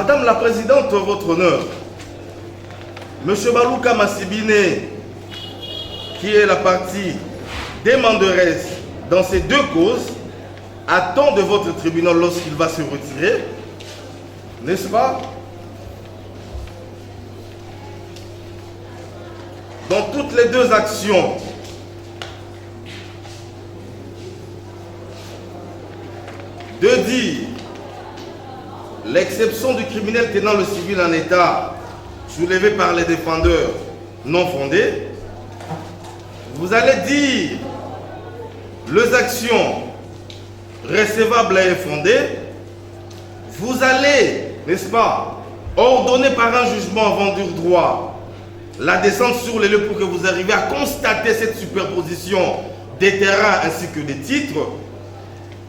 Madame la Présidente, votre honneur, Monsieur Balouka Massibine, qui est la partie demanderesse dans ces deux causes, attend de votre tribunal lorsqu'il va se retirer, n'est-ce pas? Dans toutes les deux actions, de dire l'exception du criminel tenant le civil en état soulevée par les défendeurs non fondés, vous allez dire les actions recevables et fondées, vous allez, n'est-ce pas, ordonner par un jugement avant dur droit la descente sur les lieux pour que vous arriviez à constater cette superposition des terrains ainsi que des titres,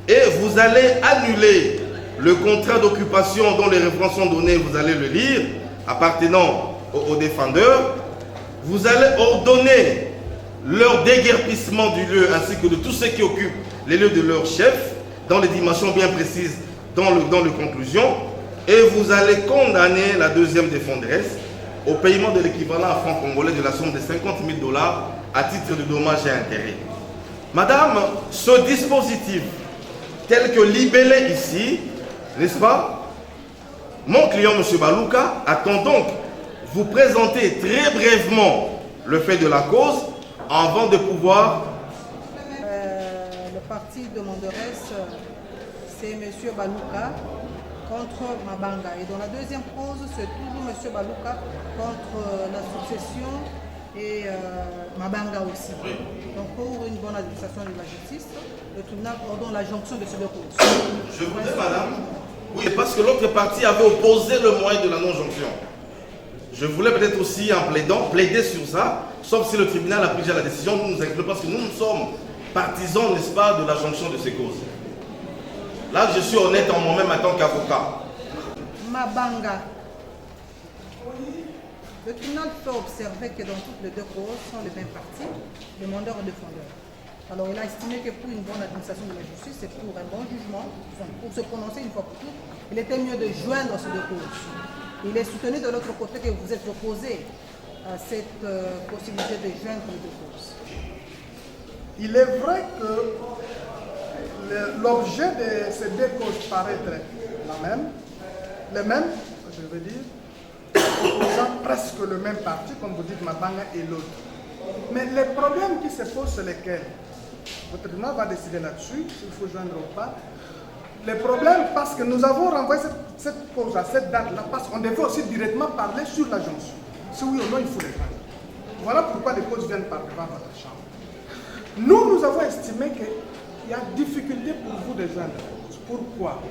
et vous allez annuler le contrat d'occupation dont les références sont données, vous allez le lire, appartenant aux défendeurs. Vous allez ordonner leur déguerpissement du lieu ainsi que de tous ceux qui occupent les lieux de leur chef, dans les dimensions bien précises dans les conclusions, et vous allez condamner la deuxième défenderesse au paiement de l'équivalent à francs congolais de la somme de 50 000 $ à titre de dommages et intérêts. Madame, ce dispositif tel que libellé ici, n'est-ce pas? Mon client, M. Balouka, attend donc vous présenter très brièvement le fait de la cause avant de pouvoir... Le parti demanderesse, c'est M. Balouka contre Mabanga. Et dans la deuxième cause, c'est toujours M. Balouka contre la succession et Mabanga aussi. Donc pour une bonne administration de la justice, le tribunal ordonne la jonction de ces deux causes. Je vous dis, madame, oui, parce que l'autre partie avait opposé le moyen de la non-jonction. Je voulais peut-être aussi, en plaidant, plaider sur ça, sauf si le tribunal a pris déjà la décision, nous nous incluons, parce que nous sommes partisans, n'est-ce pas, de la jonction de ces causes. Là, je suis honnête en moi-même en tant qu'avocat. Mabanga. Le tribunal peut observer que dans toutes les deux causes sont les mêmes parties, demandeur et défendeur. Alors il a estimé que pour une bonne administration de la justice et pour un bon jugement, pour se prononcer une fois pour toutes, il était mieux de joindre ces deux causes. Il est soutenu de l'autre côté que vous êtes opposé à cette possibilité de joindre les deux causes. Il est vrai que l'objet de ces deux causes paraît être les mêmes, je veux dire, opposant presque le même parti, comme vous dites, Mabanga et l'autre. Mais les problèmes qui se posent, c'est lesquels? Votre tribunal va décider là-dessus, s'il faut joindre ou pas. Les problèmes, parce que nous avons renvoyé cette cause à cette date-là, parce qu'on devait aussi directement parler sur la jonction. Si oui ou non, il faut les faire. Voilà pourquoi les causes viennent par devant votre chambre. Nous avons estimé qu'il y a difficulté pour vous de joindre les causes. Pourquoi?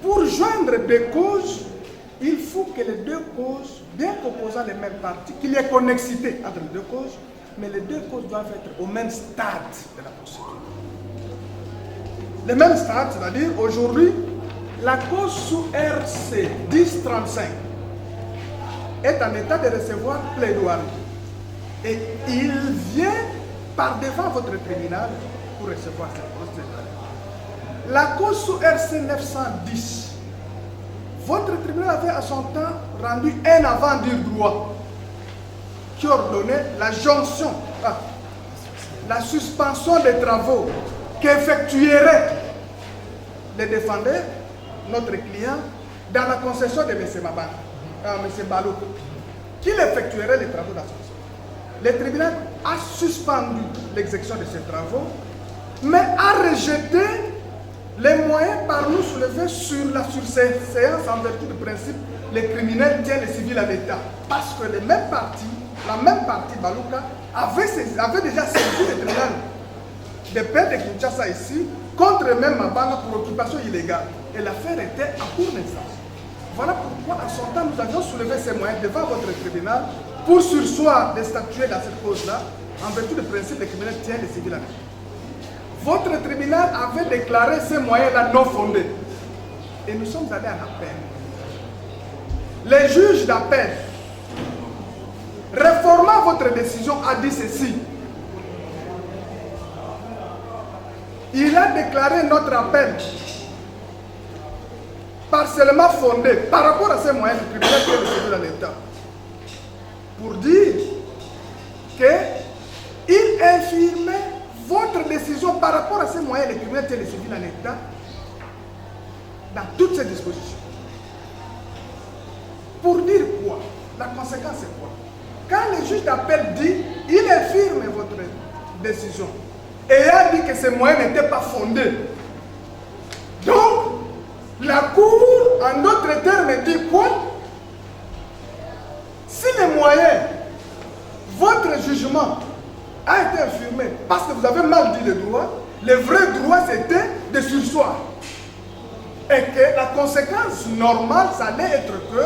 Pour joindre des causes, il faut que les deux causes, bien qu'opposant les mêmes parties, qu'il y ait connexité entre les deux causes, mais les deux causes doivent être au même stade de la procédure. Le même stade, c'est-à-dire aujourd'hui, la cause sous RC 1035 est en état de recevoir plaidoirie. Et il vient par devant votre tribunal pour recevoir cette cause. La cause sous RC 910, votre tribunal avait à son temps rendu un avant-dire droit qui ordonnait la jonction, la suspension des travaux qu'effectueraient les défendeurs, notre client, dans la concession de M. Mabanga, M. Balou, qu'il effectuerait les travaux d'ascension. Le tribunal a suspendu l'exécution de ces travaux, mais a rejeté les moyens par nous soulevés sur ces séances en vertu du principe les criminels tiennent les civils à l'État. Parce que les mêmes partis, la même partie Balouka, avait déjà saisi le tribunal de paix de Kinshasa ici contre même Mabanga pour occupation illégale. Et l'affaire était en cours d'instance. Voilà pourquoi à son temps nous avions soulevé ces moyens devant votre tribunal pour sursoir de statuer dans cette cause-là en vertu du principe les criminels tiennent les civils à l'État. Votre tribunal avait déclaré ces moyens-là non fondés. Et nous sommes allés en appel. Les juges d'appel, réformant votre décision, a dit ceci. Il a déclaré notre appel partiellement fondée par rapport à ces moyens criminels qui est recevé dans l'État. Pour dire qu'il infirmait votre décision par rapport à ces moyens criminels qui est recevé dans l'État dans toutes ces dispositions. Pour dire quoi? La conséquence c'est quoi? Quand le juge d'appel dit, il infirme votre décision et il a dit que ces moyens n'étaient pas fondés. Donc, la Cour, en d'autres termes, dit quoi? Si les moyens, votre jugement a été infirmé parce que vous avez mal dit le droit, le vrai droit c'était de surseoir. Et que la conséquence normale, ça allait être que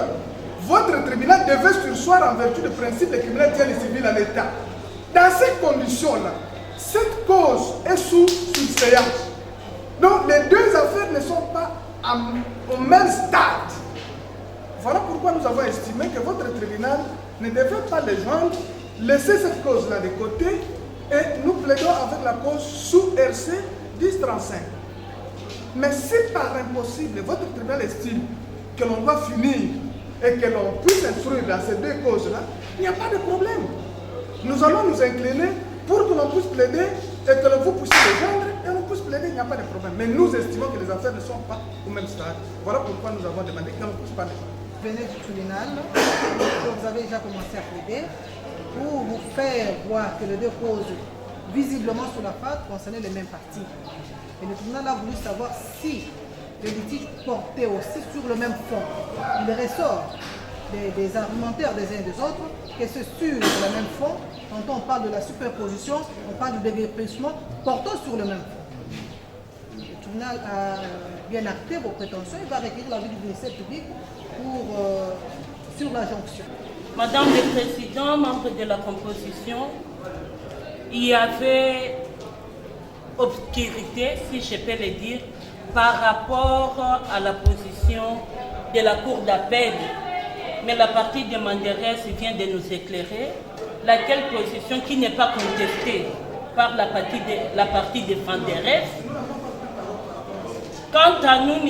votre tribunal devait surseoir en vertu du principe de criminalité civile à l'État. Dans ces conditions-là, cette cause est sous surséance. Donc les deux affaires ne sont pas au même stade. Voilà pourquoi nous avons estimé que votre tribunal ne devait pas les joindre, laisser cette cause-là de côté et nous plaidons avec la cause sous RC 1035. Mais si par impossible, votre tribunal estime que l'on doit finir et que l'on puisse instruire dans ces deux causes-là, il n'y a pas de problème. Nous allons nous incliner pour que l'on puisse plaider et que l'on vous puisse les joindre et l'on puisse plaider, il n'y a pas de problème. Mais nous estimons que les affaires ne sont pas au même stade. Voilà pourquoi nous avons demandé que l'on puisse pas les joindre. Venez du tribunal, vous avez déjà commencé à plaider pour vous faire voir que les deux causes visiblement sous la FAT concernaient les mêmes parties. Et le tribunal a voulu savoir si le litige portait aussi sur le même fond. Il ressort des argumentaires des uns et des autres que c'est sur le même fond. Quand on parle de la superposition, on parle du déguerpissement portant sur le même fond. Le tribunal a bien acté vos prétentions. Il va requérir l'avis du ministère public sur la jonction. Madame le Président, membre de la composition, il y avait obscurité, si je peux le dire, par rapport à la position de la Cour d'appel. Mais la partie demanderesse vient de nous éclairer, laquelle position qui n'est pas contestée par la partie défenderesse. Quant à nous,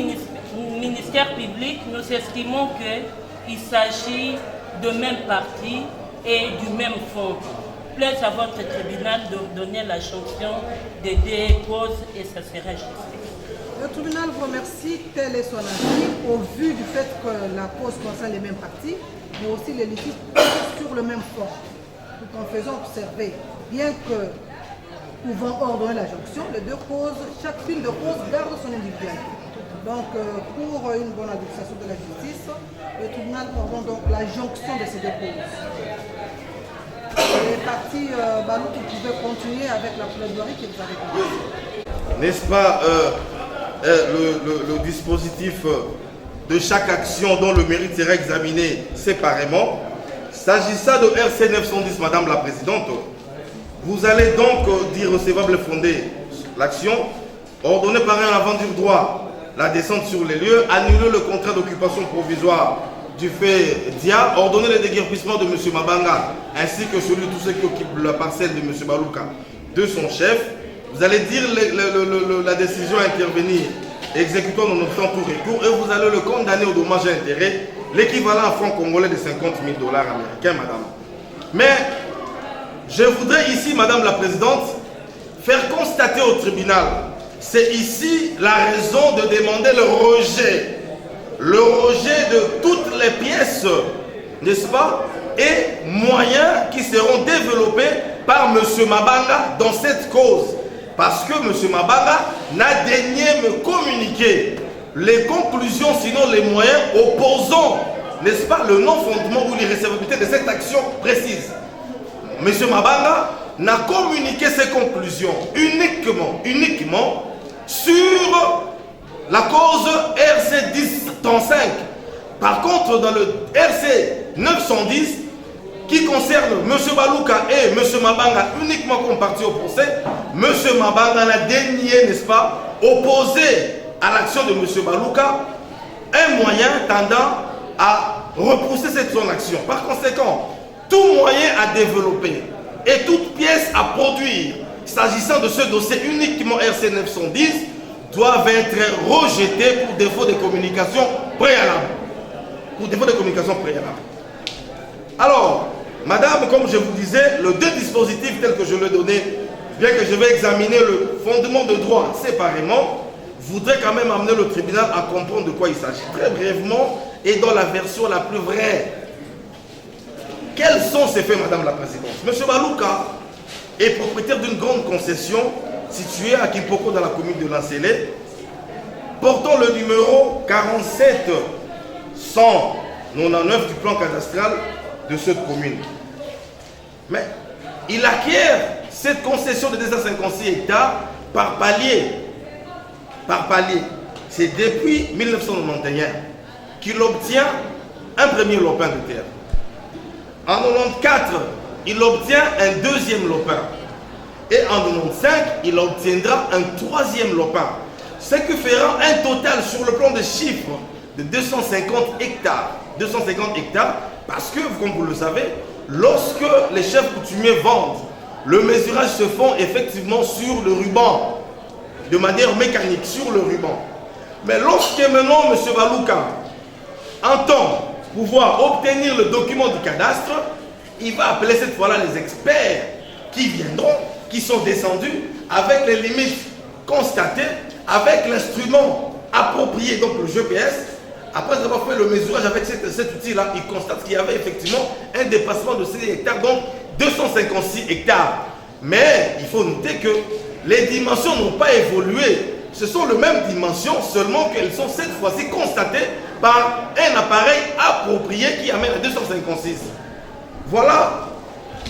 ministère public, nous estimons qu'il s'agit de même partie et du même fond. Plaise à votre tribunal d'ordonner la jonction des deux causes et ça sera justice. Le tribunal vous remercie, tel est son avis, au vu du fait que la cause concerne les mêmes parties, mais aussi les litiges sur le même fond. Tout en faisant observer, bien que pouvant ordonner la jonction, les deux causes, chaque fil de cause garde son individualité. Donc, pour une bonne administration de la justice, le tribunal ordonne donc la jonction de ces deux causes. Les parties Balou, vous pouvez continuer avec la plaidoirie que vous avez commencé. N'est-ce pas le dispositif de chaque action dont le mérite sera examiné séparément. S'agissant de RC 910, Madame la Présidente, vous allez donc dire recevable fondé l'action, ordonner par un avant du droit la descente sur les lieux, annuler le contrat d'occupation provisoire du fait DIA, ordonner le déguerpissement de M. Mabanga ainsi que celui de tous ceux qui occupent la parcelle de M. Balouka de son chef. Vous allez dire la décision à intervenir, exécutant dans notre temps tout recours, et vous allez le condamner au dommage et intérêt, l'équivalent en francs congolais de 50 000 $ américains, madame. Mais je voudrais ici, Madame la Présidente, faire constater au tribunal, c'est ici la raison de demander le rejet de toutes les pièces, n'est-ce pas, et moyens qui seront développés par M. Mabanga dans cette cause. Parce que M. Mabanga n'a daigné me communiquer les conclusions, sinon les moyens opposant, n'est-ce pas, le non-fondement ou l'irrécevabilité de cette action précise. M. Mabanga n'a communiqué ses conclusions uniquement sur la cause RC 1035. Par contre, dans le RC 910, qui concerne M. Balouka et M. Mabanga uniquement comme partie au procès, M. Mabanga n'a daigné, n'est-ce pas, opposer à l'action de M. Balouka un moyen tendant à repousser son action. Par conséquent, tout moyen à développer et toute pièce à produire, s'agissant de ce dossier uniquement RC 910, doivent être rejetés pour défaut de communication préalable. Pour défaut de communication préalable. Alors, madame, comme je vous disais, les deux dispositifs tels que je l'ai donné, bien que je vais examiner le fondement de droit séparément, voudrais quand même amener le tribunal à comprendre de quoi il s'agit. Très brièvement et dans la version la plus vraie. Quels sont ces faits, madame la présidente? Monsieur Balouka est propriétaire d'une grande concession située à Kimpoko dans la commune de Lancélé, portant le numéro 47199 du plan cadastral de cette commune. Mais il acquiert cette concession de 256 hectares par palier. Par palier. C'est depuis 1991 qu'il obtient un premier lopin de terre. En 1994, il obtient un deuxième lopin. Et en 1995, il obtiendra un troisième lopin. Ce qui fera un total sur le plan de chiffres de 250 hectares. 250 hectares, parce que, comme vous le savez, lorsque les chefs coutumiers vendent, le mesurage se fait effectivement sur le ruban, de manière mécanique, sur le ruban. Mais lorsque maintenant M. Balouka entend pouvoir obtenir le document du cadastre, il va appeler cette fois-là les experts qui viendront, qui sont descendus avec les limites constatées, avec l'instrument approprié, donc le GPS. Après avoir fait le mesurage avec cet outil-là, il constate qu'il y avait effectivement un dépassement de 6 hectares, donc 256 hectares. Mais il faut noter que les dimensions n'ont pas évolué. Ce sont les mêmes dimensions, seulement qu'elles sont cette fois-ci constatées par un appareil approprié qui amène à 256. Voilà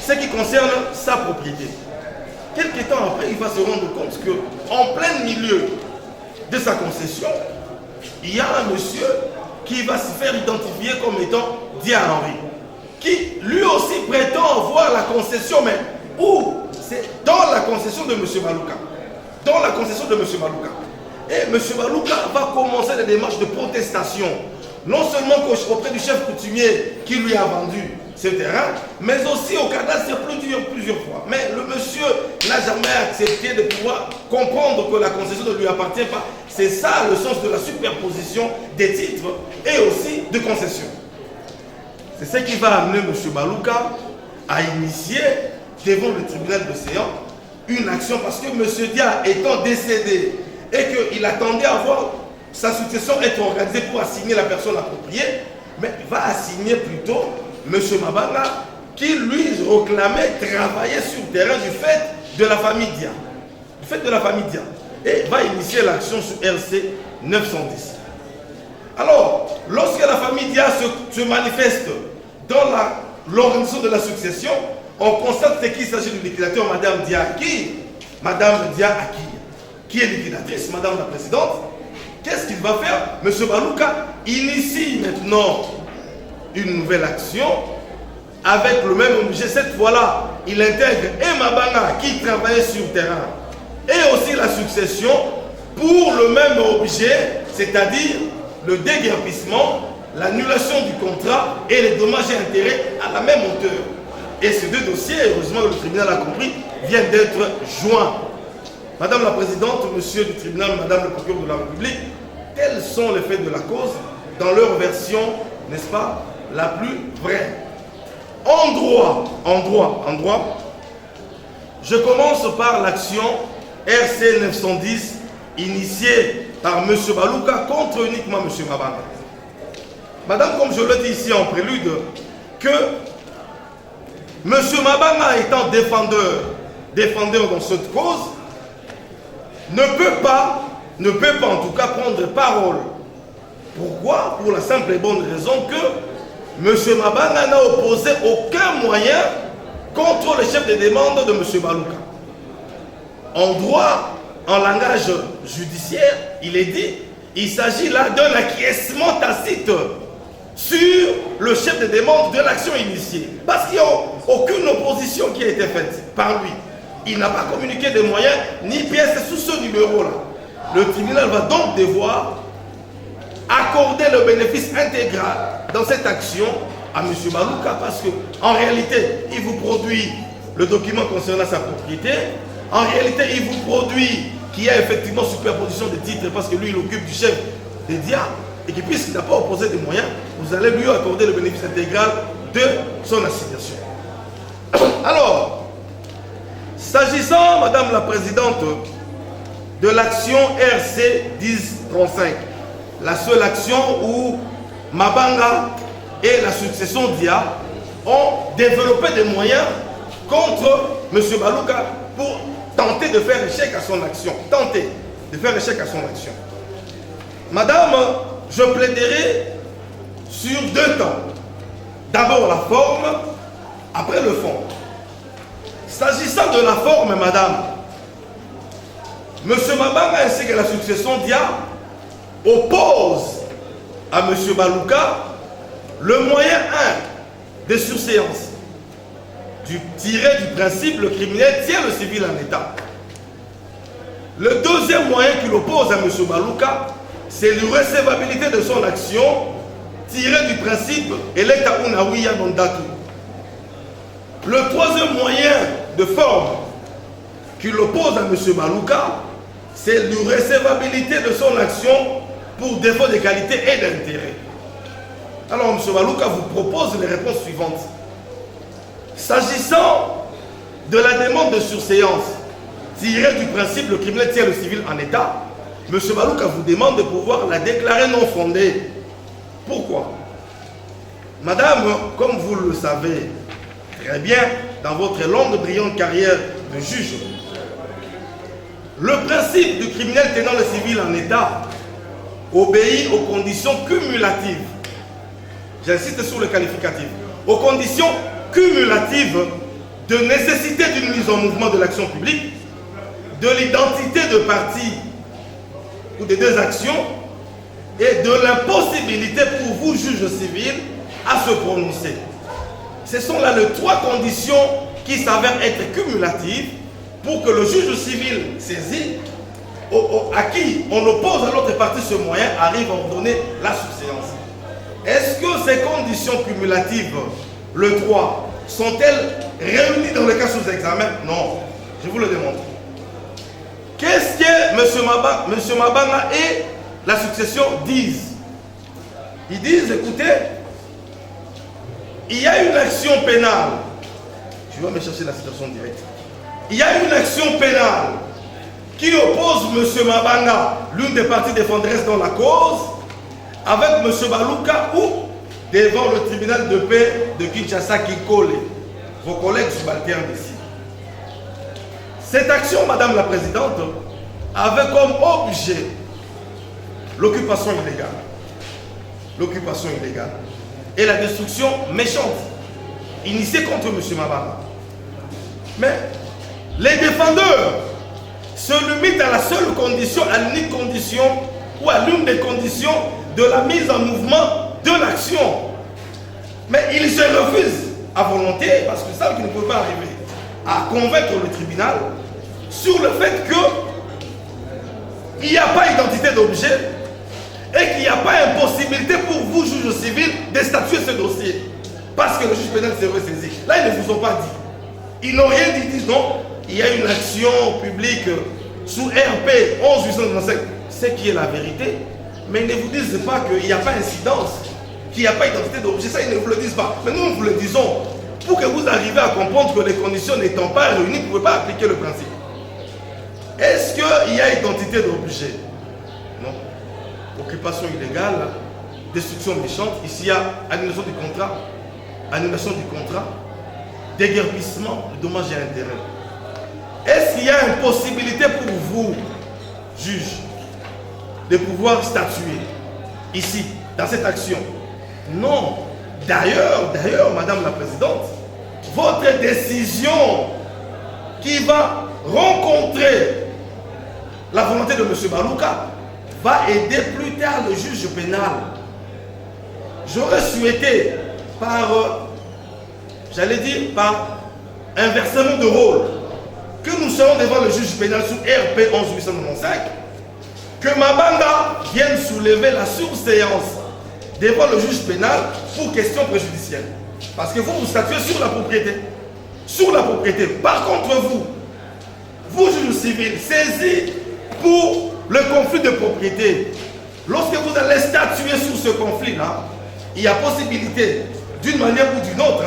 ce qui concerne sa propriété. Quelques temps après, il va se rendre compte qu'en plein milieu de sa concession, il y a un monsieur qui va se faire identifier comme étant Dia Henry, qui lui aussi prétend avoir la concession, mais où? C'est dans la concession de M. Balouka. Dans la concession de M. Balouka. Et M. Balouka va commencer des démarches de protestation, non seulement auprès du chef coutumier qui lui a vendu ce terrain, mais aussi au cadastre plusieurs fois. Mais le monsieur n'a jamais accepté de pouvoir comprendre que la concession ne lui appartient pas. C'est ça le sens de la superposition des titres et aussi de concession. C'est ce qui va amener M. Balouka à initier devant le tribunal de Séan une action, parce que M. Dia étant décédé et qu'il attendait à voir sa succession être organisée pour assigner la personne appropriée, mais va assigner plutôt M. Mabanga, qui lui réclamait travailler sur le terrain du fait de la famille Dia. Du fait de la famille Dia. Et va initier l'action sur RC 910. Alors, lorsque la famille Dia se manifeste dans l'organisation de la succession, on constate qu'il s'agit du liquidateur Madame Dia Aki. Madame Dia Aki, qui est liquidatrice, Madame la Présidente. Qu'est-ce qu'il va faire? M. Balouka initie maintenant une nouvelle action avec le même objet. Cette fois-là, il intègre et Mabanga qui travaillait sur le terrain et aussi la succession pour le même objet, c'est-à-dire le déguerpissement, l'annulation du contrat et les dommages et intérêts à la même hauteur. Et ces deux dossiers, heureusement que le tribunal a compris, viennent d'être joints. Madame la Présidente, Monsieur du tribunal, Madame le procureur de la République, tels sont les faits de la cause dans leur version, n'est-ce pas, la plus vraie. En droit, je commence par l'action RC 910 initiée par M. Balouka contre uniquement M. Mabanga. Madame, comme je l'ai dit ici en prélude, que M. Mabanga étant défendeur dans cette cause, ne peut pas en tout cas prendre parole. Pourquoi? Pour la simple et bonne raison que M. Mabanga n'a opposé aucun moyen contre le chef de demande de M. Balouka. En droit, en langage judiciaire, il est dit, il s'agit là d'un acquiescement tacite sur le chef de demande de l'action initiée. Parce qu'il n'y a aucune opposition qui a été faite par lui. Il n'a pas communiqué de moyens ni pièces sous ce numéro-là. Le tribunal va donc devoir accorder le bénéfice intégral dans cette action à M. Balouka, parce qu'en réalité, il vous produit le document concernant sa propriété. En réalité, il vous produit qu'il y a effectivement superposition de titres parce que lui, il occupe du chef des diables et que puisqu'il n'a pas opposé des moyens, vous allez lui accorder le bénéfice intégral de son assignation. Alors, s'agissant, Madame la Présidente, de l'action RC 1035, la seule action où Mabanga et la succession DIA ont développé des moyens contre M. Balouka pour tenter de faire échec à son action. Tenter de faire échec à son action. Madame, je plaiderai sur deux temps. D'abord la forme, après le fond. S'agissant de la forme, Madame, M. Mabanga ainsi que la succession DIA opposent à M. Balouka le moyen 1 de surséance. Tiré du principe, le criminel tient le civil en état. Le deuxième moyen qu'il oppose à M. Balouka, c'est l'irrecevabilité de son action tiré du principe Electa Unawiya Nondatu. Le troisième moyen de forme qu'il oppose à M. Balouka, c'est l'irrecevabilité de son action pour défaut de qualité et d'intérêt. Alors M. Balouka vous propose les réponses suivantes. S'agissant de la demande de surséance tirée du principe le criminel tient le civil en état, M. Balouka vous demande de pouvoir la déclarer non fondée. Pourquoi? Madame, comme vous le savez très bien dans votre longue brillante carrière de juge, le principe du criminel tenant le civil en état obéit aux conditions cumulatives. J'insiste sur le qualificatif. Aux conditions cumulatives de nécessité d'une mise en mouvement de l'action publique, de l'identité de partie ou des deux actions et de l'impossibilité pour vous, juge civil, à se prononcer. Ce sont là les trois conditions qui s'avèrent être cumulatives pour que le juge civil saisi, à qui on oppose à l'autre partie ce moyen, arrive à ordonner la subséance. Est-ce que ces conditions cumulatives, le 3, sont-elles réunies dans le cas sous examen? Non, je vous le démontre. Qu'est-ce que M. Mabanga et la succession disent? Ils disent, écoutez, il y a une action pénale. Je vais me chercher la citation directe. Il y a une action pénale qui oppose M. Mabanga, l'une des parties défenderesses dans la cause, avec M. Balouka ou devant le tribunal de paix de Kinshasa qui colle vos collègues subalternes ici. Cette action, Madame la Présidente, avait comme objet l'occupation illégale. L'occupation illégale et la destruction méchante initiée contre M. Mabanga. Mais les défendeurs se limitent à la seule condition, à l'unique condition ou à l'une des conditions de la mise en mouvement de l'action. Mais ils se refusent à volonté, parce qu'ils savent qu'ils ne peuvent pas arriver à convaincre le tribunal sur le fait qu'il n'y a pas d'identité d'objet et qu'il n'y a pas impossibilité pour vous, juge civil, de statuer ce dossier. Parce que le juge pénal s'est ressaisi. Là, ils ne vous ont pas dit. Ils n'ont rien dit, ils disent non, il y a une action publique sous RP 11-895, ce qui est la vérité. Mais ils ne vous disent pas qu'il n'y a pas incidence, qu'il n'y a pas identité d'objet. Ça, ils ne vous le disent pas. Mais nous, nous vous le disons pour que vous arriviez à comprendre que les conditions n'étant pas réunies, vous ne pouvez pas appliquer le principe. Est-ce qu'il y a identité d'objet? Non. Occupation illégale, destruction méchante. Ici, il y a annulation du contrat, déguerpissement, dommages et intérêts. Est-ce qu'il y a une possibilité pour vous, juge, de pouvoir statuer ici, dans cette action? Non. D'ailleurs, Madame la Présidente, votre décision qui va rencontrer la volonté de M. Balouka va aider plus tard le juge pénal. J'aurais souhaité par inversement de rôle, que nous serons devant le juge pénal sous RP 11-895, que Mabanga vienne soulever la surséance devant le juge pénal pour question préjudicielle. Parce que vous statuez sur la propriété. Sur la propriété. Par contre, vous, juge civil, saisi pour le conflit de propriété. Lorsque vous allez statuer sur ce conflit-là, il y a possibilité, d'une manière ou d'une autre,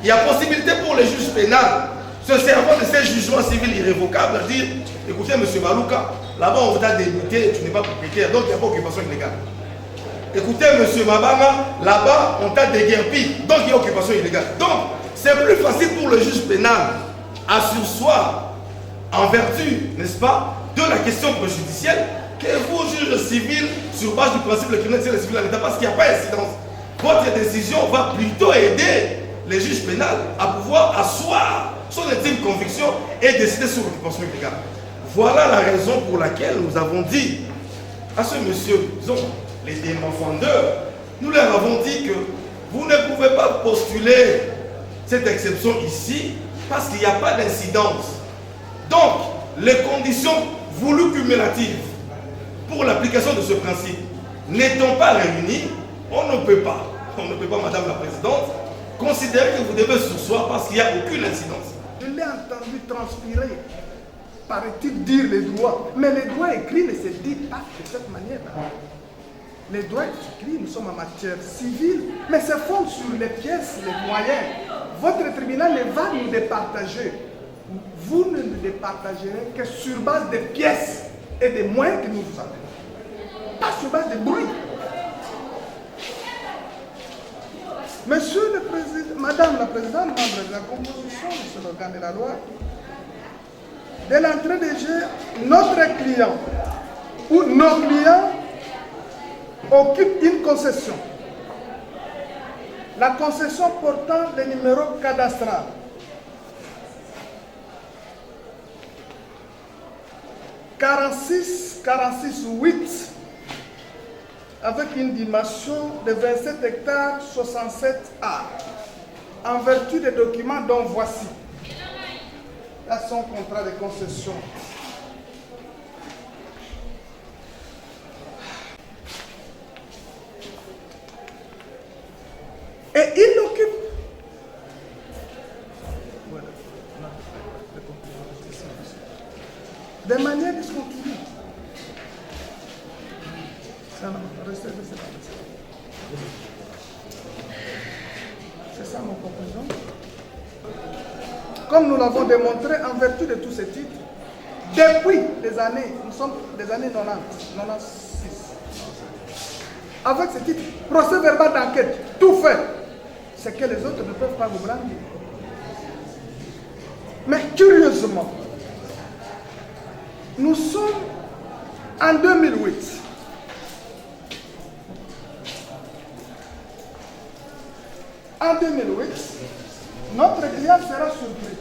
il y a possibilité pour les juges pénals, se servant de ces jugements civils irrévocables, à dire, écoutez, M. Balouka, là-bas on vous a débuté, tu n'es pas propriétaire, donc il n'y a pas occupation illégale. Écoutez, M. Mabanga, là-bas on t'a déguerpi, donc il y a occupation illégale. Donc, c'est plus facile pour le juge pénal à surseoir en vertu, n'est-ce pas, de la question préjudicielle que vous, juge civil, sur base du principe le criminel, c'est le civil à l'État, parce qu'il n'y a pas d'incidence. Votre décision va plutôt aider les juges pénaux à pouvoir asseoir son intime conviction et décider sur l'occupation illégale. Voilà la raison pour laquelle nous avons dit à ce monsieur, disons, les défendeurs, nous leur avons dit que vous ne pouvez pas postuler cette exception ici parce qu'il n'y a pas d'incidence. Donc, les conditions voulues cumulatives pour l'application de ce principe n'étant pas réunies, on ne peut pas, Madame la Présidente, considérer que vous devez surseoir parce qu'il n'y a aucune incidence. Je l'ai entendu transpirer, paraît-il dire les droits, mais les droits écrits ne se disent pas de cette manière. Les droits écrits, nous sommes en matière civile, mais se fondent sur les pièces, les moyens. Votre tribunal ne va nous départager. Vous ne nous départagerez que sur base des pièces et des moyens que nous vous avons. Pas sur base de bruit. Monsieur le Président, Madame la Présidente, membre de la composition de l'organe de la loi, dès l'entrée des jeux, notre client ou nos clients occupent une concession. La concession portant le numéro cadastral 46-46-8 avec une dimension de 27 hectares 67 A en vertu des documents dont voici. Là, son contrat de concession. Et il occupe. Voilà. De manière discontinue. Ça, non, restez. C'est ça mon conclusion. Comme nous l'avons démontré en vertu de tous ces titres, depuis des années, nous sommes des années 90, 96. Avec ces titres, procès verbal d'enquête, tout fait, c'est que les autres ne peuvent pas vous brandir. Mais curieusement, nous sommes en 2008. En 2008, notre client sera surpris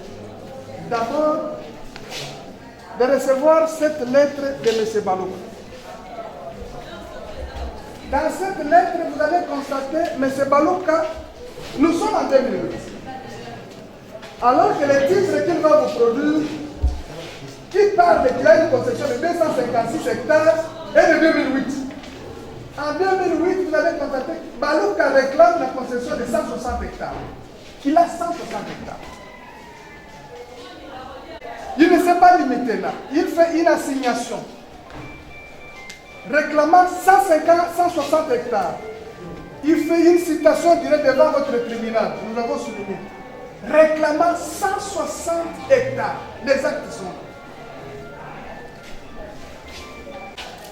d'abord de recevoir cette lettre de M. Balouka. Dans cette lettre, vous allez constater, M. Balouka, nous sommes en 2008. Alors que le titre qu'il va vous produire, qui parle qu'il a une concession de 256 hectares et de 2008. En 2008, vous allez constater que Balouka réclame la concession de 160 hectares. Il a 160 hectares. Il ne s'est pas limité là. Il fait une assignation réclamant 160 hectares. Il fait une citation directe devant votre tribunal. Nous l'avons souligné. Réclamant 160 hectares. Les actes sont là.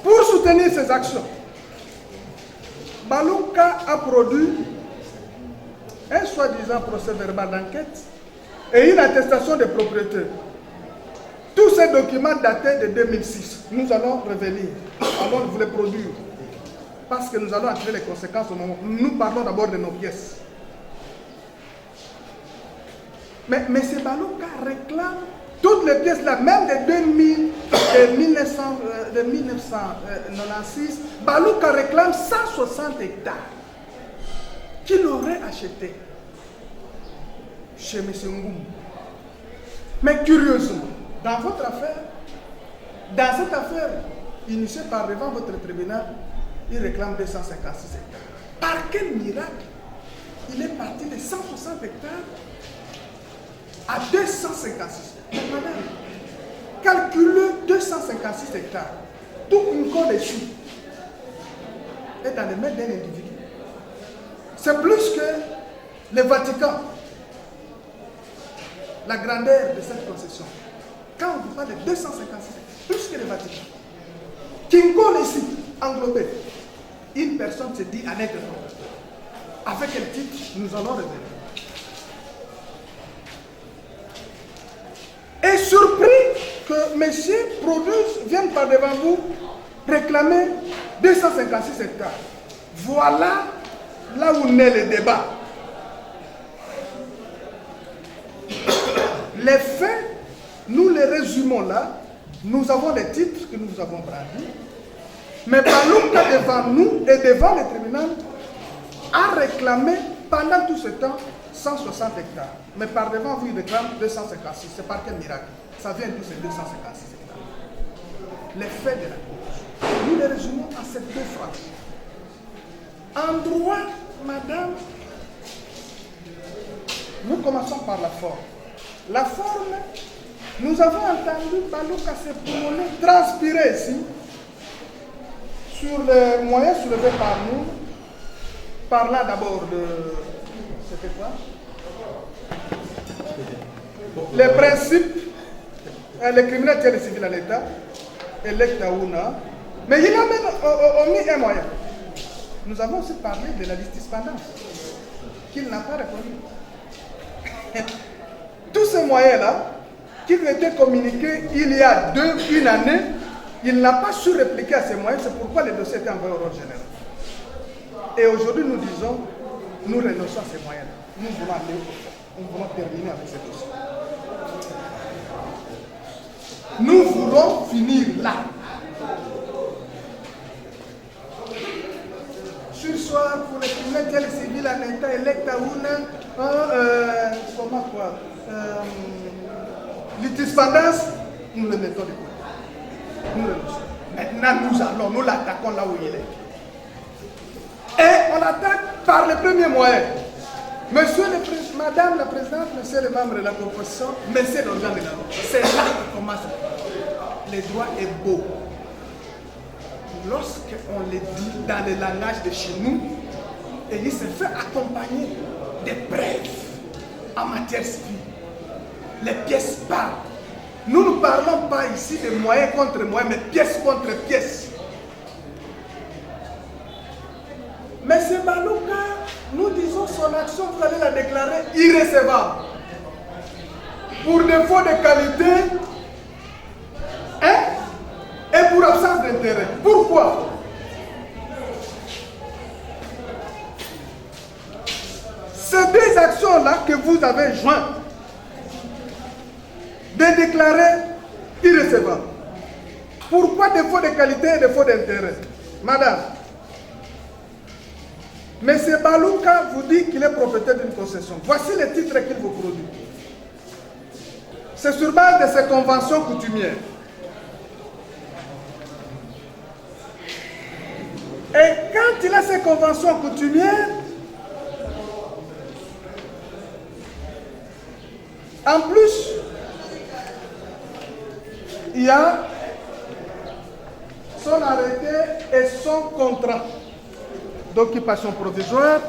Pour soutenir ces actions, Balouka a produit un soi-disant procès verbal d'enquête et une attestation de propriété. Tous ces documents datés de 2006. Nous allons revenir, allons vous les produire, parce que nous allons en tirer les conséquences au moment. Nous parlons d'abord de nos pièces. Mais M. Balouka réclame toutes les pièces là, même de 1996, Balouka réclame 160 hectares qu'il aurait acheté chez M. Ngoum. Mais curieusement, dans votre affaire, dans cette affaire initiée par devant votre tribunal, il réclame 256 hectares. Par quel miracle il est parti de 160 hectares à 256 hectares? Calculez 256 256 hectares. Tout une côte ici est dans les mains d'un individu. C'est plus que le Vatican. La grandeur de cette concession. Quand on parle de 256 hectares, plus que le Vatican. Kinko ici, englobé. Une personne se dit à être propriétaire. Avec quel titre nous allons revenir. Et surpris que messieurs viennent par devant vous réclamer 256 hectares. Voilà là où naît le débat. Les faits, nous les résumons là. Nous avons les titres que nous avons brandis. Mais Balouka devant nous et devant le tribunal a réclamé pendant tout ce temps 160 hectares. Mais par devant vous, il réclame 256. C'est par quel miracle? Ça vient de ces 256 hectares. Les faits de la cause. Nous les résumons à ces deux phrases. En droit, madame, nous commençons par la forme. La forme, nous avons entendu Balouka se promener, transpirer ici, sur les moyens soulevés par nous, parlant d'abord de... C'était quoi? Les principes, les criminels tiennent le civil à l'État, et l'État Ouna, mais il a même omis un moyen. Nous avons aussi parlé de la justice-pendance, qu'il n'a pas reconnu. Tous ces moyens-là, qui lui étaient communiqués il y a une année, il n'a pas su répliquer à ces moyens, c'est pourquoi le dossier était envoyé au rôle général. Et aujourd'hui, nous disons, nous renonçons à ces moyens-là. Nous voulons aller au fond. Nous voulons terminer avec ce dossier. Nous voulons finir là. Ce soir, pour les criminels civils en état électa comment quoi litispendance, nous le mettons de côté. Nous le mettons. Maintenant, nous l'attaquons là où il est. Et on attaque par les premiers moyens. Madame la Présidente, Monsieur le membre de la proposition, Monsieur l'organe de la loi. C'est là que commence. Le droit est beau. Lorsqu'on le dit dans le langage de chez nous, et il se fait accompagner des preuves en matière civile. Les pièces parlent. Nous ne parlons pas ici de moyens contre moyens, mais pièce contre pièce. Mais ce Balouka, nous disons son action, vous allez la déclarer irrécevable. Pour défaut de qualité, hein, et pour absence d'intérêt. Pourquoi? Ces deux actions-là que vous avez jointes, de déclarer irrécevable. Pourquoi défaut de qualité et défaut d'intérêt? Madame, M. Balouka vous dit qu'il est propriétaire d'une concession. Voici les titres qu'il vous produit. C'est sur base de ces conventions coutumières. Et quand il a ces conventions coutumières, en plus, il y a son arrêté et son contrat d'occupation provisoire.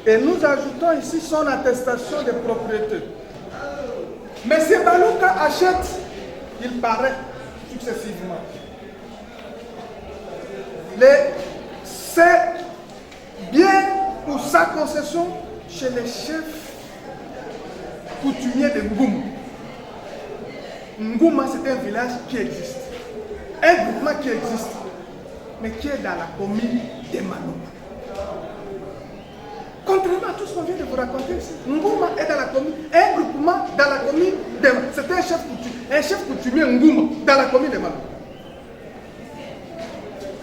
Et nous ajoutons ici son attestation de propriété. Mais si Balouka achète, il paraît successivement. C'est bien ou sa concession chez les chefs coutumiers de Ngouma. Ngouma, c'est un village qui existe. Un groupement qui existe, mais qui est dans la commune de Manouma. Contrairement à tout ce qu'on vient de vous raconter ici, Ngouma est dans la commune, un groupement dans la commune de Manouma. C'est un chef coutumier Ngouma dans la commune de Manouma.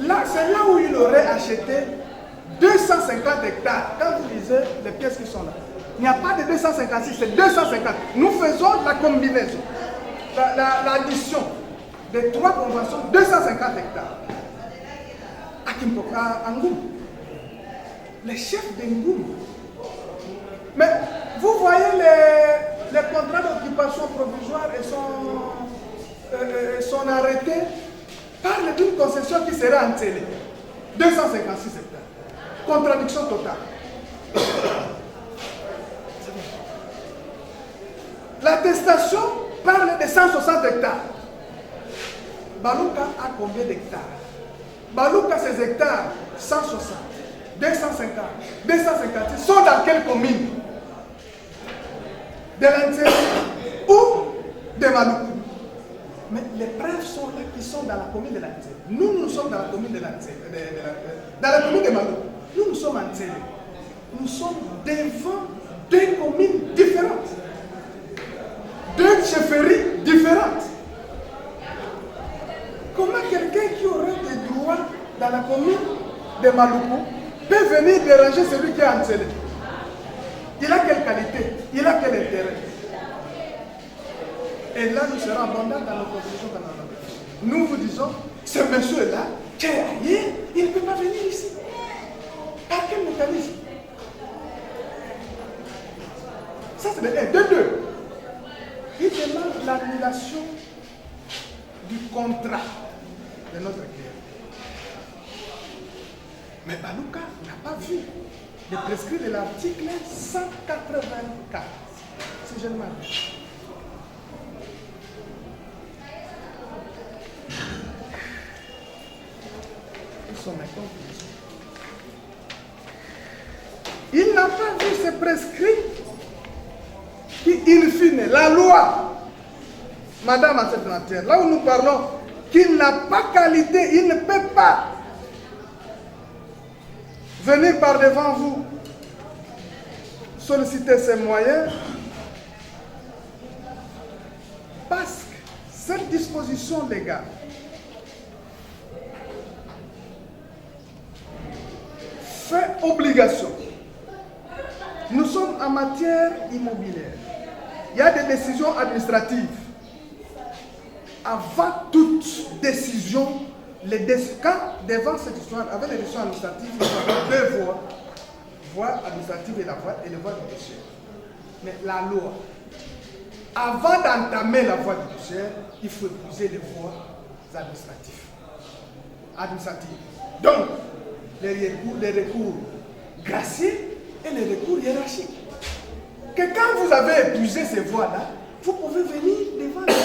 Là, c'est là où il aurait acheté 250 hectares. Quand vous lisez les pièces qui sont là, il n'y a pas de 256, c'est 250. Nous faisons la combinaison, l'addition des trois conventions, 250 hectares. À Ngoum. Les chefs de Ngoum. Mais vous voyez les contrats d'occupation provisoire et son arrêté parle d'une concession qui sera en télé. 256 hectares. Contradiction totale. L'attestation parle de 160 hectares. Balouka a combien d'hectares? Balouka, ses hectares, 160, 250, 256 sont dans quelle commune? De l'Antier ou de Maloukou? Mais les preuves sont là qui sont dans la commune de l'Antier. Nous sommes dans la commune de l'Antier. Dans la commune de Maloukou. Nous sommes en Télé. Nous sommes devant deux communes différentes. Deux chefferies différentes. Comment quelqu'un qui aurait des droits dans la commune de Maloukou peut venir déranger celui qui est en Télé? Il a quelle qualité? Il a quel intérêt? Et là, nous serons abondants dans nos constitutions canadiennes. Nous vous disons, ce monsieur-là, qui est ailleurs, il ne peut pas venir ici. Par quel mécanisme? Ça, c'est le 1. De 2. Il demande l'annulation du contrat de notre guerre. Mais Balouka n'a pas vu le prescrit de l'article 184. Si je ne m'abuse. Ils sont maintenant. Il n'a pas vu ce prescrit qui, in fine, la loi, Madame Anse-Plantière, là où nous parlons, qu'il n'a pas qualité, il ne peut pas venir par devant vous solliciter ses moyens, parce que cette disposition légale fait obligation. Nous sommes en matière immobilière. Il y a des décisions administratives. Avant toute décision, quand devant cette histoire, avec les décisions administratives, nous avons deux voies. Voie administrative et les voies judiciaires. Mais la loi, avant d'entamer la voie judiciaire, il faut épouser les voies administratives. Donc, les recours graciés et les recours hiérarchiques. Que quand vous avez épuisé ces voies-là, vous pouvez venir devant les gens.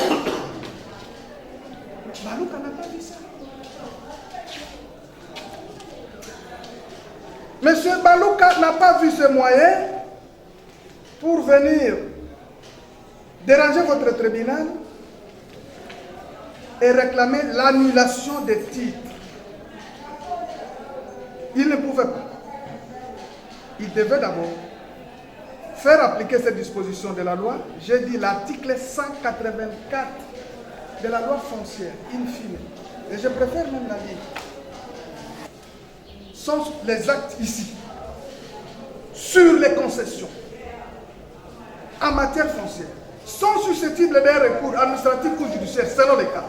Balouka n'a pas vu ça. Monsieur Balouka n'a pas vu ce moyen pour venir déranger votre tribunal et réclamer l'annulation des titres. Il ne pouvait pas. Il devait d'abord faire appliquer cette disposition de la loi. J'ai dit l'article 184 de la loi foncière, in fine. Et je préfère même la lire. Sont les actes ici sur les concessions en matière foncière sont susceptibles d'un recours administratif ou judiciaire selon les cas.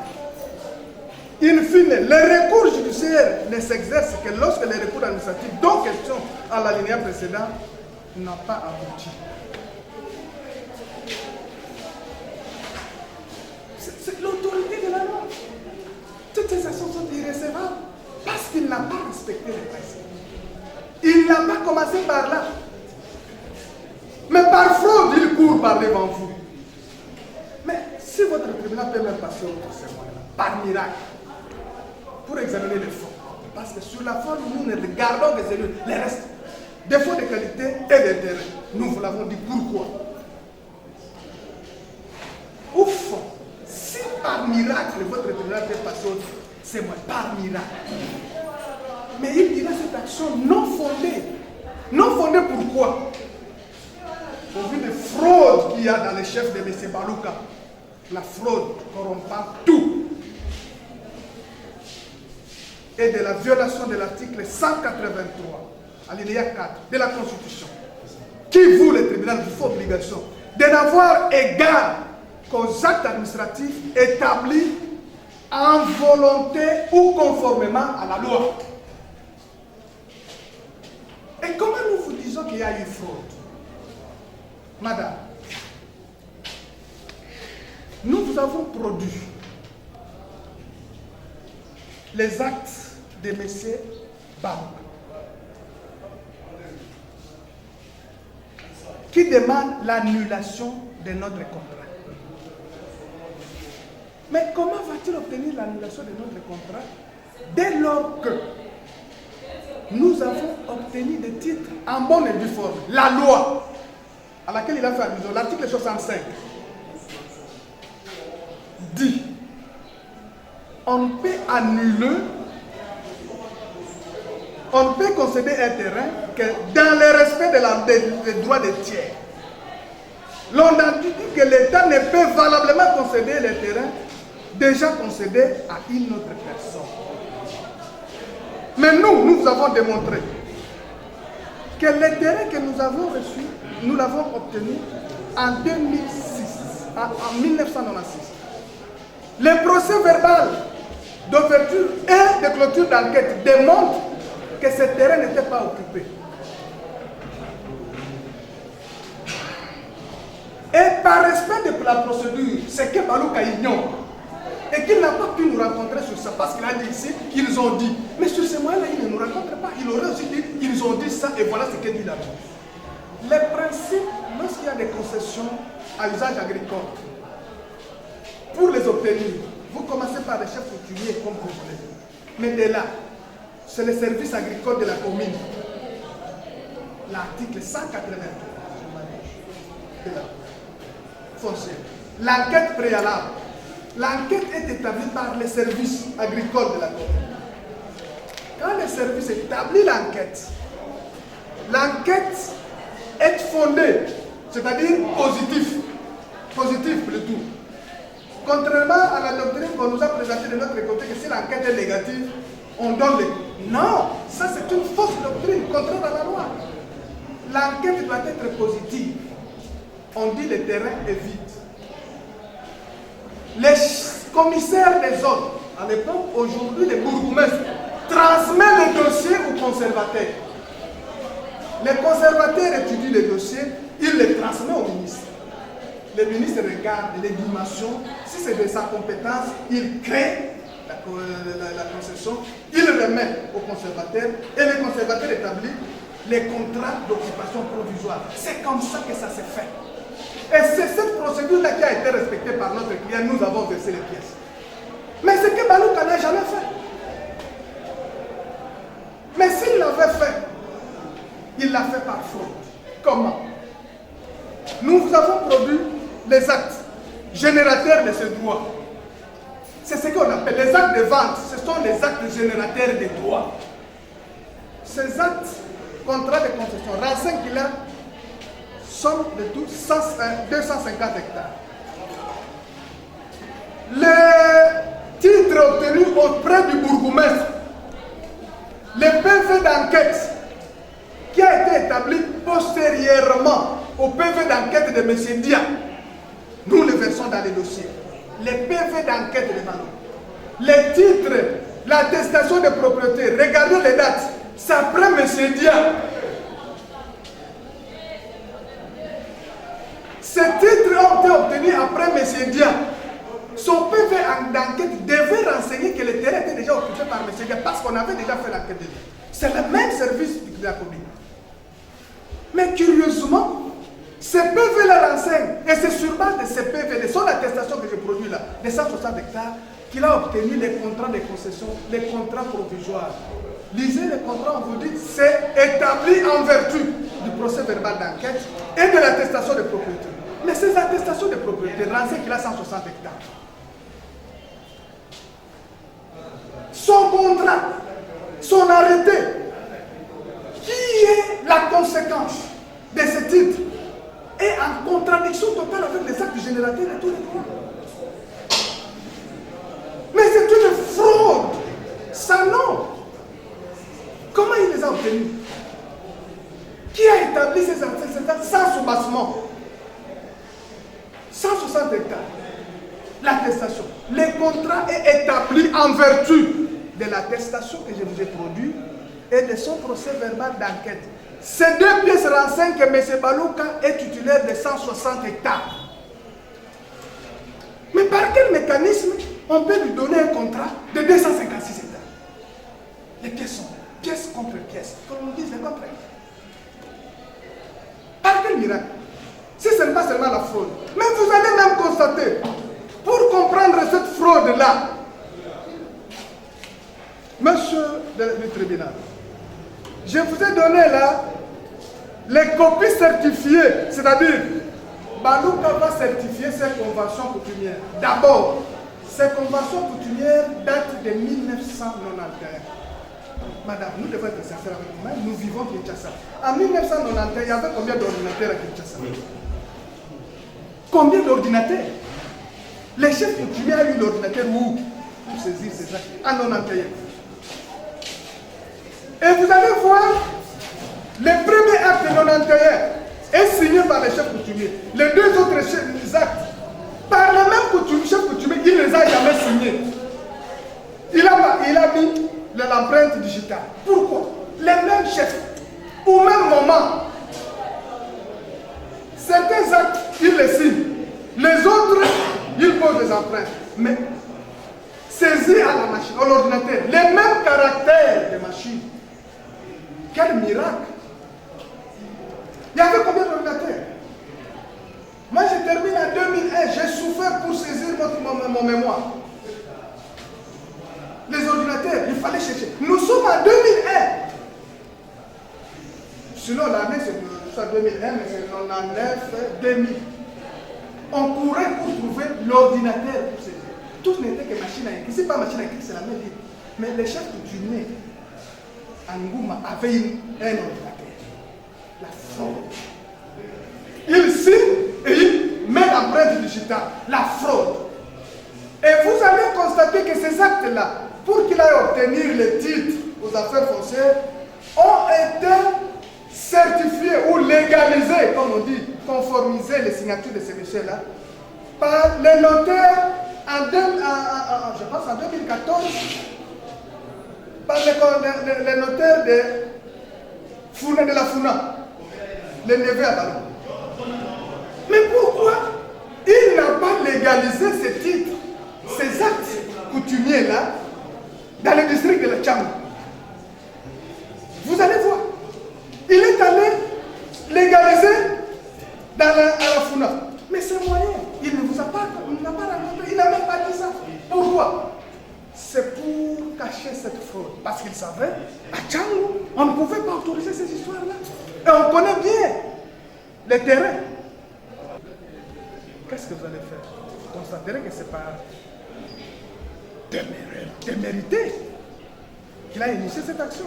In fine, les recours judiciaires ne s'exercent que lorsque les recours administratifs dont question à l'alinéa précédent n'ont pas abouti. C'est l'autorité de la loi. Toutes ces actions sont irrécevables parce qu'il n'a pas respecté les principes. Il n'a pas commencé par là. Mais par fraude, il court par devant vous. Mais si votre tribunal peut même passer autre témoin, par miracle, pour examiner les fonds, parce que sur la forme, nous ne regardons que les restes. Défaut de qualité et d'intérêt. Nous vous l'avons dit pourquoi. Au fond, si par miracle votre tribunal peut passer autre, c'est moi, par miracle. Mais il dira cette action non fondée. Non fondée pourquoi? Au vu des fraudes qu'il y a dans les chefs de M. Balouka, la fraude corrompant tout, et de la violation de l'article 183, alinéa 4 de la Constitution, qui vous, le tribunal, vous fait obligation de n'avoir égard qu'aux actes administratifs établis en volonté ou conformément à la loi. Et comment nous vous disons qu'il y a eu fraude? Madame, nous vous avons produit les actes de M. Balouka, qui demande l'annulation de notre contrat. Mais comment va-t-il obtenir l'annulation de notre contrat dès lors que nous avons obtenu des titres en bonne et due forme? La loi à laquelle il a fait allusion, l'article 65, dit on peut annuler, on peut concéder un terrain que dans le respect des droits des tiers. L'on a dit que l'État ne peut valablement concéder les terrains déjà concédés à une autre personne. Mais nous avons démontré que les terrains que nous avons reçus, nous l'avons obtenu en 1996. Le procès verbal d'ouverture et de clôture d'enquête démontre que ce terrain n'était pas occupé. Et par respect de la procédure, c'est que Balouka ignore et qu'il n'a pas pu nous rencontrer sur ça parce qu'il a dit ici, ils ont dit. Mais sur ce moyen-là, il ne nous rencontre pas. Il aurait aussi dit, ils ont dit ça et voilà ce que dit la loi. Les principes, lorsqu'il y a des concessions à usage agricole, pour les obtenir, vous commencez par les chefs coutumiers comme vous voulez. Mais de là, c'est le service agricole de la commune. L'article 183 de la foncière. L'enquête préalable. L'enquête est établie par les services agricoles de la commune. Quand le service établit l'enquête, l'enquête est fondée, c'est-à-dire positif plutôt. Contrairement à la doctrine qu'on nous a présentée de notre côté, que si l'enquête est négative, on donne les coups. Non, ça c'est une fausse doctrine, contraire à la loi. L'enquête doit être positive. On dit le terrain est vide. Les commissaires des zones, à l'époque, aujourd'hui, les bourgmestres, transmettent le dossier aux conservateurs. Les conservateurs étudient les dossiers, ils les transmettent au ministre. Le ministre regarde les dimensions, si c'est de sa compétence, il crée la concession, il remet aux conservateurs et les conservateurs établissent les contrats d'occupation provisoire. C'est comme ça que ça s'est fait. Et c'est cette procédure-là qui a été respectée par notre client, nous avons versé les pièces. Mais ce que Balouka n'a jamais fait. Mais s'il l'avait fait, il l'a fait par fraude. Comment? Nous vous avons produit les actes générateurs de ce droit. C'est ce qu'on appelle les actes de vente. Ce sont les actes générateurs des droits. Ces actes, contrats de concession, renseignent qu'il a somme de tout 250 hectares. Les titres obtenus auprès du bourgmestre, le PV d'enquête qui a été établi postérieurement au PV d'enquête de M. Dia, nous le versons dans les dossiers. Les PV d'enquête de Balouka, les titres, l'attestation de propriété, regardez les dates, c'est après M. Dia. Ces titres ont été obtenus après M. Dia. Son PV d'enquête devait renseigner que le terrain était déjà occupé par M. Dia parce qu'on avait déjà fait l'enquête de lui. C'est le même service de la commune. Mais curieusement, ce PV-là renseigne, et c'est sur base de ce PV, de son attestation que j'ai produit là, de 160 hectares, qu'il a obtenu les contrats de concession, les contrats provisoires. Lisez les contrats, on vous dit, c'est établi en vertu du procès verbal d'enquête et de l'attestation de propriété. Mais ces attestations de propriété renseignent qu'il a 160 hectares. Son contrat, son arrêté, qui est la conséquence de ce titre, est en contradiction totale avec les actes générateurs de tous les droits. Mais c'est une fraude. Ça non. Comment il les a obtenus? Qui a établi ces actes sans soubassement? 160 hectares. L'attestation. Le contrat est établi en vertu de l'attestation que je vous ai produite et de son procès verbal d'enquête. Ces deux pièces renseignent que M. Balouka est titulaire de 160 hectares. Mais par quel mécanisme on peut lui donner un contrat de 256 hectares? constater, pour comprendre cette fraude-là, monsieur du tribunal, je vous ai donné là les copies certifiées, c'est-à-dire, Balouka va certifier ses conventions coutumières. D'abord, ces conventions coutumières datent de 1991. Madame, nous devons être sincères avec nous-mêmes, nous vivons Kinshasa. En 1991, il y avait combien d'ordinateurs à Kinshasa? Combien d'ordinateurs? Les chefs coutumiers ont eu l'ordinateur où? Pour saisir ces actes. En 1991. Et vous allez voir, le premier acte de 1991 est signé par les chefs coutumiers. Les deux autres actes, par le même chef coutumier, il ne les a jamais signés. Il a mis l'empreinte digitale. Pourquoi? Les mêmes chefs, au même moment, certains actes, ils les signent. Les autres, ils posent des empreintes. Mais saisis à la machine, à l'ordinateur, les mêmes caractères des machines. Quel miracle! Il y avait combien d'ordinateurs? Moi, je termine en 2001. J'ai souffert pour saisir mon mémoire. Les ordinateurs, il fallait chercher. Nous sommes en 2001. Sinon, l'année, c'est 2001, mais c'est 99, 2000. On courait pour trouver l'ordinateur pour saisir. Tout n'était que machine à écrire. Si pas machine à écrire, c'est la même vie. Mais les chefs coutumiers, Angouma, avaient un ordinateur. La fraude. Il signe et il met l'empreinte digitale. La fraude. Et vous allez constater que ces actes-là, pour qu'il aille obtenir les titres aux affaires foncières, ont été certifiés ou légalisés, comme on dit, conformiser les signatures de ces messieurs-là, par les notaires je pense en 2014, par les notaires de la Funa, les neveux à Ballon. Mais pourquoi il n'a pas légalisé ces titres, ces actes coutumiers-là, dans le district de la Tchamba? Vous allez voir. Il est allé légaliser à la Funa. Mais c'est moyen. Il ne vous a pas, n'a pas raconté. Il n'a même pas dit ça. Pourquoi? C'est pour cacher cette fraude. Parce qu'il savait, à Tchangou, on ne pouvait pas autoriser ces histoires-là. Et on connaît bien les terrains. Qu'est-ce que vous allez faire? Vous constaterez que c'est pas démérité qu'il a initié cette action.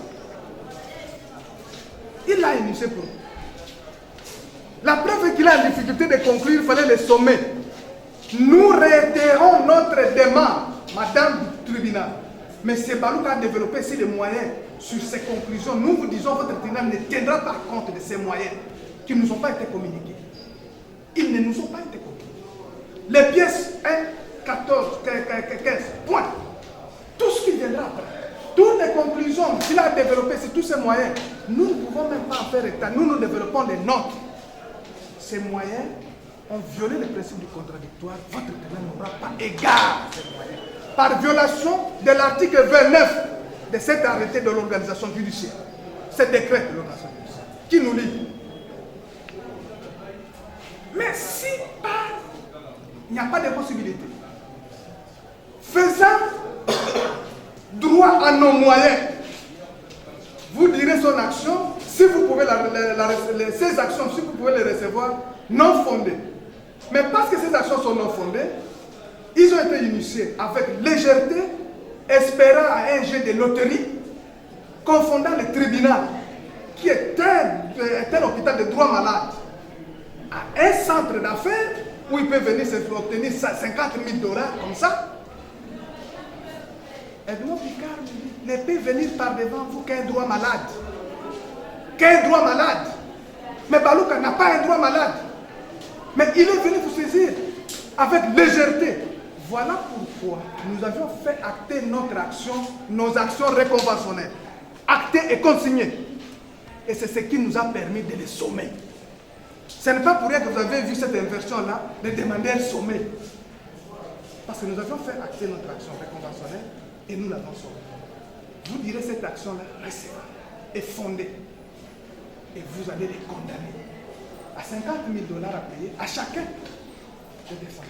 Il l'a initié pour nous. La preuve est qu'il a la difficulté de conclure, il fallait les sommer. Nous réitérons notre demande, Madame du tribunal. Mais c'est Balouka a développé ici les moyens sur ces conclusions. Nous vous disons, votre tribunal ne tiendra pas compte de ces moyens qui ne nous ont pas été communiqués. Ils ne nous ont pas été communiqués. Les pièces 1, 14, 15, point. Tout ce qui viendra après. Toutes les conclusions qu'il a développées sur tous ces moyens, nous ne pouvons même pas en faire état. Nous développons les nôtres. Ces moyens ont violé le principe du contradictoire. Votre tribunal n'aura pas égard à ces moyens. Par violation de l'article 29 de cet arrêté de l'organisation judiciaire. Ce décret de l'organisation judiciaire. Qui nous lie. Mais si il n'y a pas de possibilité, faisant droit à nos moyens, vous direz son action, si vous pouvez ces actions, si vous pouvez les recevoir, non fondées. Mais parce que ces actions sont non fondées, ils ont été initiés avec légèreté, espérant à un jeu de loterie, confondant le tribunal, qui est un hôpital de droit malade, à un centre d'affaires où il peut venir obtenir 50 000 $, comme ça. Edmond Picard ne peut venir par devant vous qu'un droit malade. Qu'un droit malade. Mais Balouka n'a pas un droit malade. Mais il est venu vous saisir avec légèreté. Voilà pourquoi nous avions fait acter notre action, nos actions réconventionnelles. Actées et consignées. Et c'est ce qui nous a permis de les sommer. Ce n'est pas pour rien que vous avez vu cette inversion-là de demander un sommet. Parce que nous avions fait acter notre action réconventionnelle et nous l'avons sommée. Vous direz cette action-là recevable et fondée. Et vous allez les condamner à 50 000 $ à payer à chacun de défendre.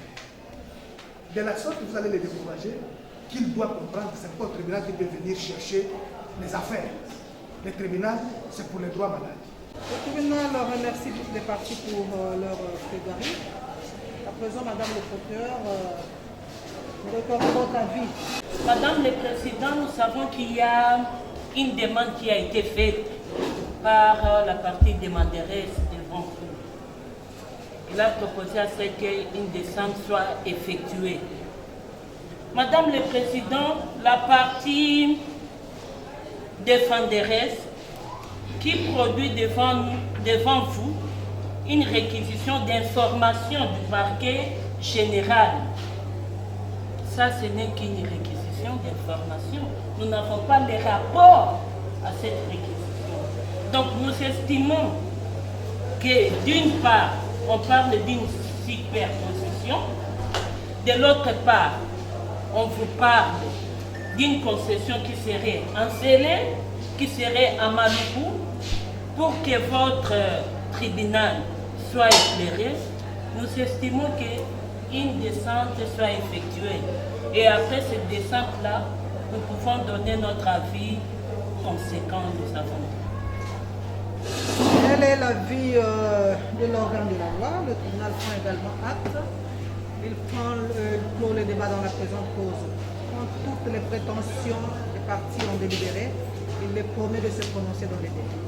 de la sorte que vous allez les décourager, qu'il doit comprendre que ce n'est pas au tribunal qu'il peut venir chercher les affaires. Le tribunal, c'est pour les droits malades. Le tribunal remercie toutes les parties pour leur plaidoirie. À présent, Madame le procureur, nous recueillons votre avis. Madame le Président, nous savons qu'il y a une demande qui a été faite par la partie demanderesse devant vous. Il a proposé à ce qu'une descente soit effectuée. Madame le Président, la partie défenderesse qui produit devant vous une réquisition d'information du parquet général. Ça, ce n'est qu'une réquisition d'information. Nous n'avons pas les rapports à cette réquisition. Donc nous estimons que d'une part, on parle d'une superposition, de l'autre part, on vous parle d'une concession qui serait encelée, qui serait à Maluku, pour que votre tribunal soit éclairé. Nous estimons qu'une descente soit effectuée. Et après cette descente-là, nous pouvons donner notre avis conséquent, nous avons. Quel est l'avis de l'organe de la loi? Le tribunal prend également acte. Il clôt le débat dans la présente cause. Quand toutes les prétentions des parties ont délibéré, il les promet de se prononcer dans les délais.